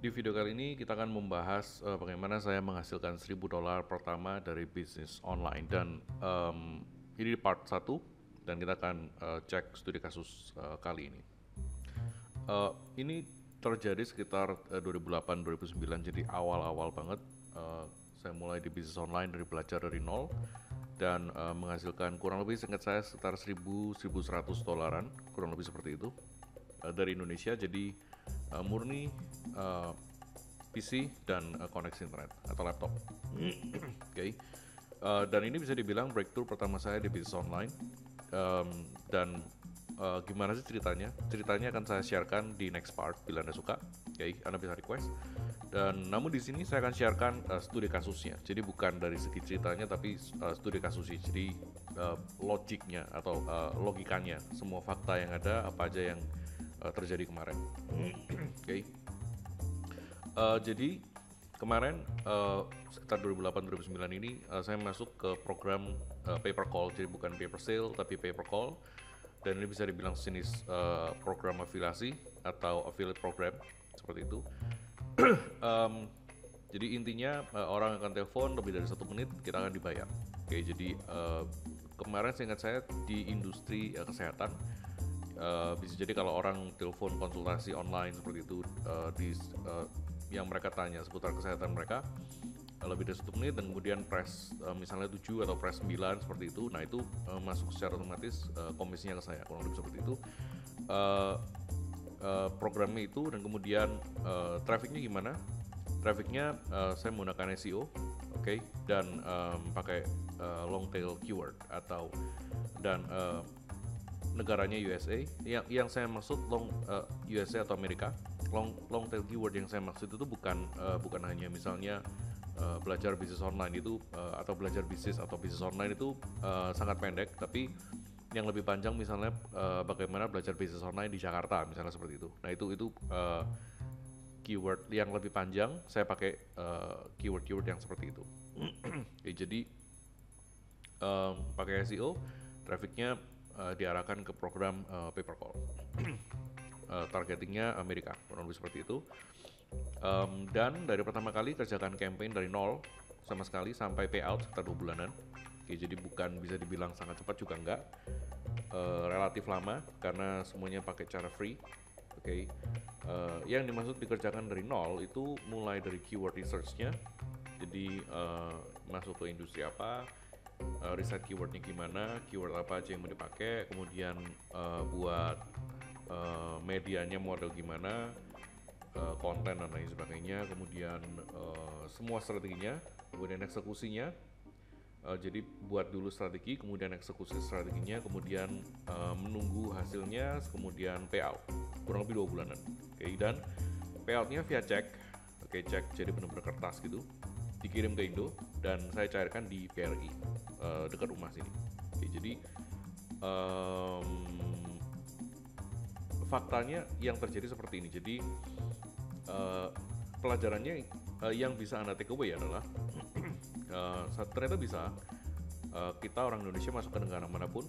Di video kali ini kita akan membahas bagaimana saya menghasilkan $1.000 pertama dari bisnis online dan ini di part 1 dan kita akan cek studi kasus kali ini. Ini terjadi sekitar 2008-2009, jadi awal-awal banget. Saya mulai di bisnis online dari belajar dari nol dan menghasilkan kurang lebih, seingat saya, sekitar $1.100 kurang lebih seperti itu dari Indonesia. Jadi murni PC dan koneksi internet atau laptop. Oke. Dan ini bisa dibilang breakthrough pertama saya di bisnis online. Dan gimana sih ceritanya? Ceritanya akan saya sharekan di next part bila Anda suka. Oke, Anda bisa request. Dan namun di sini saya akan sharekan studi kasusnya. Jadi bukan dari segi ceritanya, tapi studi kasusnya. Jadi logiknya atau logikanya, semua fakta yang ada, apa aja yang terjadi kemarin. Oke. Jadi kemarin sekitar 2008-2009 ini saya masuk ke program pay per call, jadi bukan pay per sale tapi pay per call, dan ini bisa dibilang jenis program afiliasi atau affiliate program seperti itu. Jadi intinya orang akan telepon lebih dari 1 menit, kita akan dibayar. Oke, jadi kemarin seingat saya di industri kesehatan. Bisa jadi kalau orang telepon konsultasi online seperti itu, yang mereka tanya seputar kesehatan mereka lebih dari 1 menit dan kemudian press misalnya 7 atau press 9 seperti itu, nah itu masuk secara otomatis komisinya ke saya, kurang lebih seperti itu. Programnya itu, dan kemudian trafficnya gimana? Trafficnya saya menggunakan SEO, oke, dan pakai long tail keyword atau dan negaranya USA. Yang saya maksud USA atau Amerika. Long tail keyword yang saya maksud itu bukan hanya misalnya belajar bisnis online itu atau belajar bisnis atau bisnis online itu sangat pendek, tapi yang lebih panjang misalnya bagaimana belajar bisnis online di Jakarta misalnya seperti itu. Nah itu keyword yang lebih panjang, saya pakai keyword yang seperti itu. Jadi pakai SEO, trafficnya diarahkan ke program pay per call. Targetingnya Amerika, kurang lebih seperti itu. Dan dari pertama kali kerjakan campaign dari nol sama sekali sampai payout sekitar 2 bulanan. Oke, jadi bukan bisa dibilang sangat cepat juga enggak. Relatif lama karena semuanya pakai cara free. Oke. Yang dimaksud dikerjakan dari nol itu mulai dari keyword research-nya. Jadi masuk ke industri apa, riset keywordnya gimana, keyword apa aja yang mau dipakai, kemudian buat medianya model gimana, konten dan lain sebagainya, kemudian semua strateginya, kemudian eksekusinya. Jadi buat dulu strategi, kemudian eksekusi strateginya, kemudian menunggu hasilnya, kemudian payout kurang lebih 2 bulanan. Oke, dan payoutnya via cek. Oke, cek jadi benar-benar kertas gitu, dikirim ke Indo dan saya cairkan di BRI dekat rumah sini. Oke, jadi faktanya yang terjadi seperti ini. Jadi pelajarannya yang bisa Anda take away adalah ternyata bisa kita orang Indonesia masuk ke negara manapun,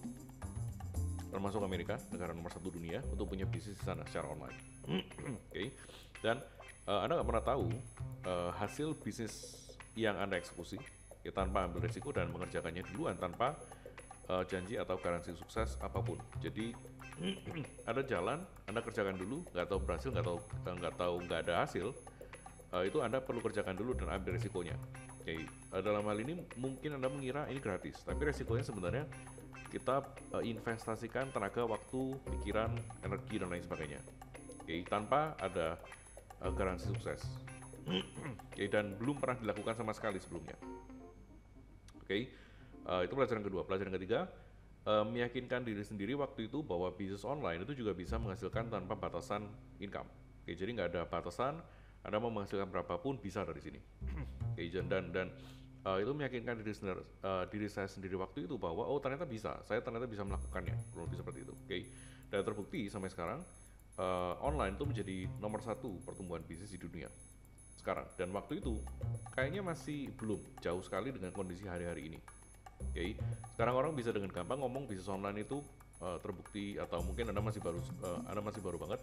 termasuk Amerika, negara nomor 1 dunia, untuk punya bisnis di sana secara online. Oke. Dan Anda nggak pernah tahu hasil bisnis yang Anda eksekusi ya, tanpa ambil risiko dan mengerjakannya duluan tanpa janji atau garansi sukses apapun. Jadi ada jalan, Anda kerjakan dulu, nggak tahu berhasil, nggak ada hasil, itu Anda perlu kerjakan dulu dan ambil risikonya. Oke, dalam hal ini mungkin Anda mengira ini gratis, tapi risikonya sebenarnya kita investasikan tenaga, waktu, pikiran, energi dan lain sebagainya. Oke, tanpa ada garansi sukses. Oke, dan belum pernah dilakukan sama sekali sebelumnya. Oke, itu pelajaran kedua. Pelajaran ketiga, meyakinkan diri sendiri waktu itu bahwa bisnis online itu juga bisa menghasilkan tanpa batasan income. Oke, jadi nggak ada batasan, Anda mau menghasilkan berapapun bisa dari sini. Oke, dan itu meyakinkan diri saya sendiri waktu itu bahwa oh ternyata bisa, saya ternyata bisa melakukannya, lebih seperti itu. Oke, dan terbukti sampai sekarang online itu menjadi nomor 1 pertumbuhan bisnis di dunia sekarang, dan waktu itu kayaknya masih belum, jauh sekali dengan kondisi hari-hari ini. Oke, sekarang orang bisa dengan gampang ngomong bisnis online itu terbukti, atau mungkin Anda masih baru banget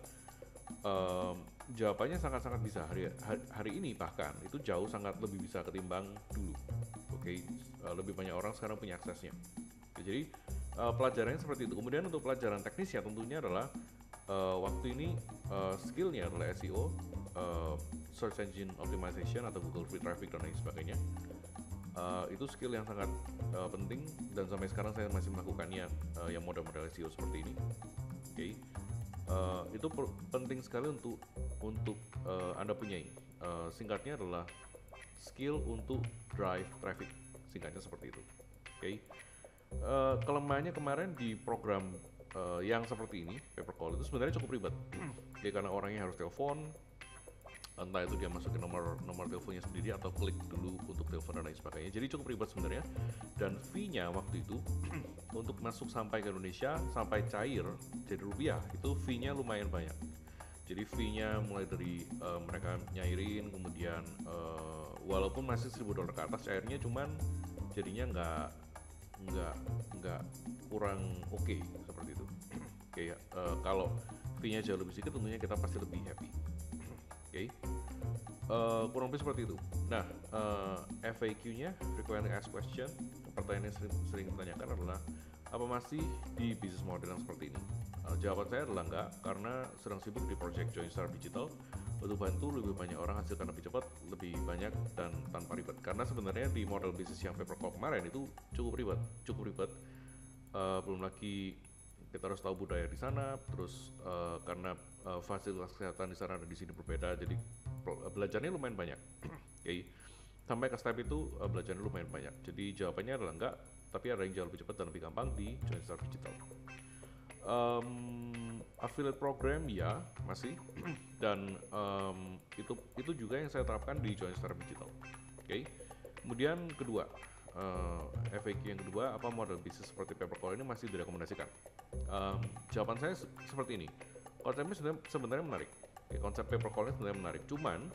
Jawabannya sangat-sangat bisa hari ini, bahkan itu jauh sangat lebih bisa ketimbang dulu. Oke, lebih banyak orang sekarang punya aksesnya. Oke, jadi pelajarannya seperti itu. Kemudian untuk pelajaran teknisnya tentunya adalah waktu ini skillnya adalah SEO, Search Engine Optimization atau Google Free Traffic dan lain sebagainya. Itu skill yang sangat penting dan sampai sekarang saya masih melakukannya yang model-model SEO seperti ini. Oke, itu penting sekali untuk Anda punyai. Singkatnya adalah skill untuk drive traffic, singkatnya seperti itu. Oke, kelemahannya kemarin di program yang seperti ini, pay per call, itu sebenarnya cukup ribet. Ya, karena orangnya harus telepon, entah itu dia masukin nomor teleponnya sendiri atau klik dulu untuk telepon dan lain sebagainya. Jadi cukup ribet sebenarnya. Dan fee-nya waktu itu untuk masuk sampai ke Indonesia sampai cair jadi rupiah itu fee-nya lumayan banyak. Jadi fee-nya mulai dari mereka nyairin, kemudian walaupun masih $1.000 ke atas cairnya, cuman jadinya nggak kurang oke seperti itu. Oke, kalau fee-nya jauh lebih sedikit tentunya kita pasti lebih happy. Oke, kurang lebih seperti itu. Nah, FAQ-nya, frequently asked question, pertanyaan yang sering ditanyakan adalah apa masih di bisnis model yang seperti ini? Jawaban saya adalah enggak, karena sedang sibuk di project Joinstar Digital untuk bantu lebih banyak orang hasilkan lebih cepat, lebih banyak, dan tanpa ribet. Karena sebenarnya di model bisnis yang pay per call kemarin itu cukup ribet. Belum lagi kita harus tahu budaya di sana, terus karena fasilitas kesehatan di sana dan di sini berbeda, jadi belajarnya lumayan banyak. Okay. Sampai ke step itu belajarnya lumayan banyak. Jadi jawabannya adalah enggak, tapi ada yang jauh lebih cepat dan lebih gampang di Joinstar Digital. Affiliate program ya masih, dan itu juga yang saya terapkan di Joinstar Digital. Okay. Kemudian kedua, FAQ yang kedua, apa model bisnis seperti pay per call ini masih direkomendasikan? Jawaban saya seperti ini. Konsepnya sebenarnya menarik. Ya, konsep pay per call ini sebenarnya menarik. Cuman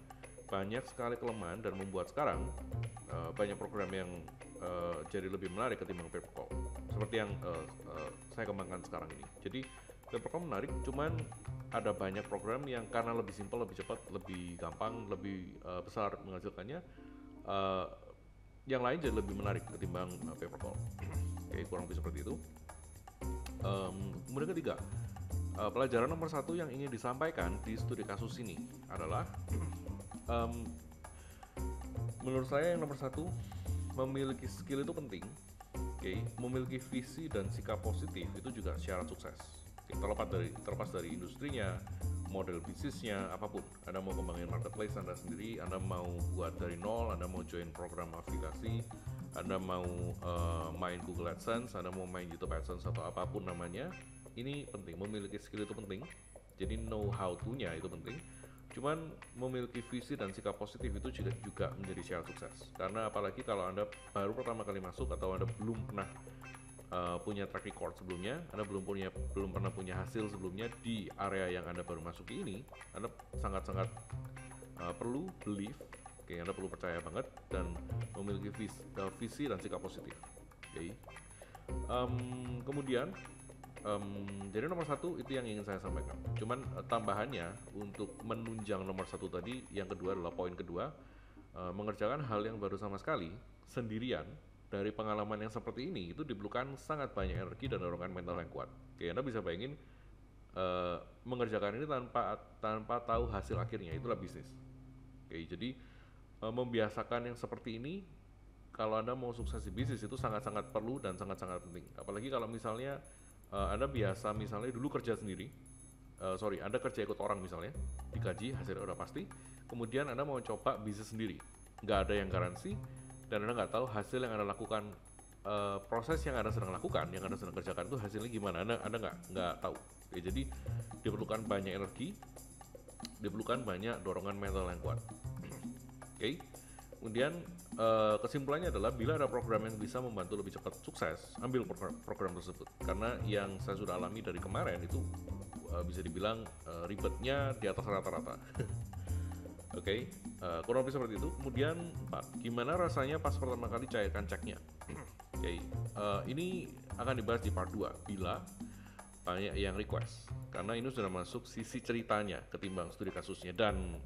banyak sekali kelemahan dan membuat sekarang banyak program yang jadi lebih menarik ketimbang pay per call. Seperti yang saya kembangkan sekarang ini. Jadi pay per call menarik, cuman ada banyak program yang karena lebih simpel, lebih cepat, lebih gampang, lebih besar menghasilkannya. Yang lain jadi lebih menarik ketimbang pay per call. Oke, kurang lebih seperti itu. Kemudian ketiga, pelajaran nomor 1 yang ingin disampaikan di studi kasus ini adalah menurut saya yang nomor 1, memiliki skill itu penting. Okay. Memiliki visi dan sikap positif itu juga syarat sukses. Okay. Terlepas dari industrinya, model bisnisnya, apapun. Anda mau kembangin marketplace Anda sendiri, Anda mau buat dari nol, Anda mau join program afiliasi, Anda mau main Google AdSense, Anda mau main YouTube AdSense atau apapun namanya, ini penting. Memiliki skill itu penting. Jadi know how to-nya itu penting. Cuman memiliki visi dan sikap positif itu juga menjadi syarat sukses. Karena apalagi kalau Anda baru pertama kali masuk atau Anda belum pernah punya track record sebelumnya, Anda belum pernah punya hasil sebelumnya di area yang Anda baru masuki ini, Anda sangat-sangat perlu believe, Anda perlu percaya banget dan memiliki visi dan sikap positif. Kemudian jadi nomor 1 itu yang ingin saya sampaikan. Cuman tambahannya untuk menunjang nomor 1 tadi, yang kedua adalah poin kedua, mengerjakan hal yang baru sama sekali sendirian dari pengalaman yang seperti ini itu diperlukan sangat banyak energi dan dorongan mental yang kuat. Oke, Anda bisa bayangin mengerjakan ini tanpa tahu hasil akhirnya, itulah bisnis. Oke, jadi membiasakan yang seperti ini kalau Anda mau sukses di bisnis itu sangat-sangat perlu dan sangat-sangat penting. Apalagi kalau misalnya Anda biasa misalnya dulu kerja sendiri, Anda kerja ikut orang misalnya, digaji, hasilnya udah pasti, kemudian Anda mau coba bisnis sendiri, nggak ada yang garansi, dan Anda nggak tahu hasil yang Anda lakukan, proses yang Anda sedang lakukan, yang Anda sedang kerjakan itu hasilnya gimana, Anda nggak tahu. Oke, jadi diperlukan banyak energi, diperlukan banyak dorongan mental yang kuat. Oke. Kemudian kesimpulannya adalah bila ada program yang bisa membantu lebih cepat sukses, ambil program tersebut. Karena yang saya sudah alami dari kemarin itu bisa dibilang ribetnya di atas rata-rata. Oke, kurang lebih seperti itu. Kemudian 4, gimana rasanya pas pertama kali cairkan ceknya? Oke, ini akan dibahas di part 2. Bila banyak yang request karena ini sudah masuk sisi ceritanya ketimbang studi kasusnya, dan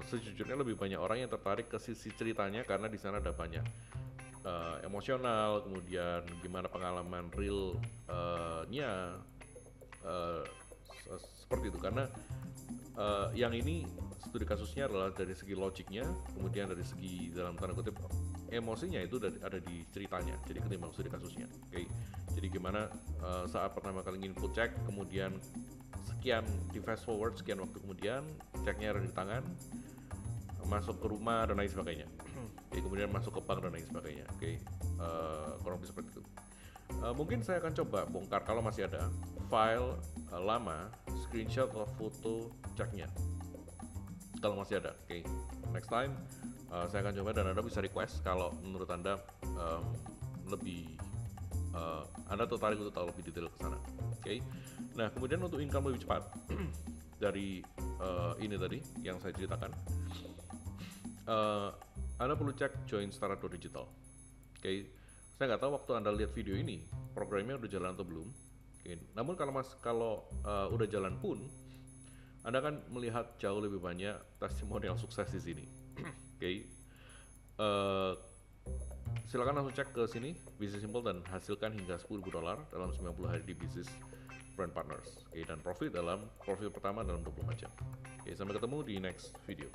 sejujurnya lebih banyak orang yang tertarik ke sisi ceritanya karena di sana ada banyak emosional, kemudian gimana pengalaman realnya seperti itu. Karena yang ini studi kasusnya adalah dari segi logiknya, kemudian dari segi dalam tanda kutip emosinya itu ada di ceritanya, jadi ketimbang studi kasusnya. Oke. Jadi gimana saat pertama kali input cek, kemudian sekian di fast forward sekian waktu kemudian ceknya ada di tangan, masuk ke rumah dan lain sebagainya. Oke, kemudian masuk ke bank dan lain sebagainya. Oke, kurang lebih seperti itu. Mungkin saya akan coba bongkar kalau masih ada file lama, screenshot atau foto ceknya kalau masih ada. Oke, next time saya akan coba, dan Anda bisa request kalau menurut Anda lebih Anda tertarik untuk tahu lebih detail ke sana. Oke. Nah, kemudian untuk income lebih cepat dari ini tadi yang saya ceritakan, Anda perlu cek joinstara.digital. Oke. Saya nggak tahu waktu Anda lihat video ini programnya udah jalan atau belum. Oke. Namun kalau udah jalan pun, Anda akan melihat jauh lebih banyak testimonial sukses di sini. Oke. Silakan langsung cek ke sini Bisnis Simple dan hasilkan hingga $10,000 dalam 90 hari di bisnis Brand Partners. Oke, dan profit pertama dalam 24 jam. Oke, sampai ketemu di next video.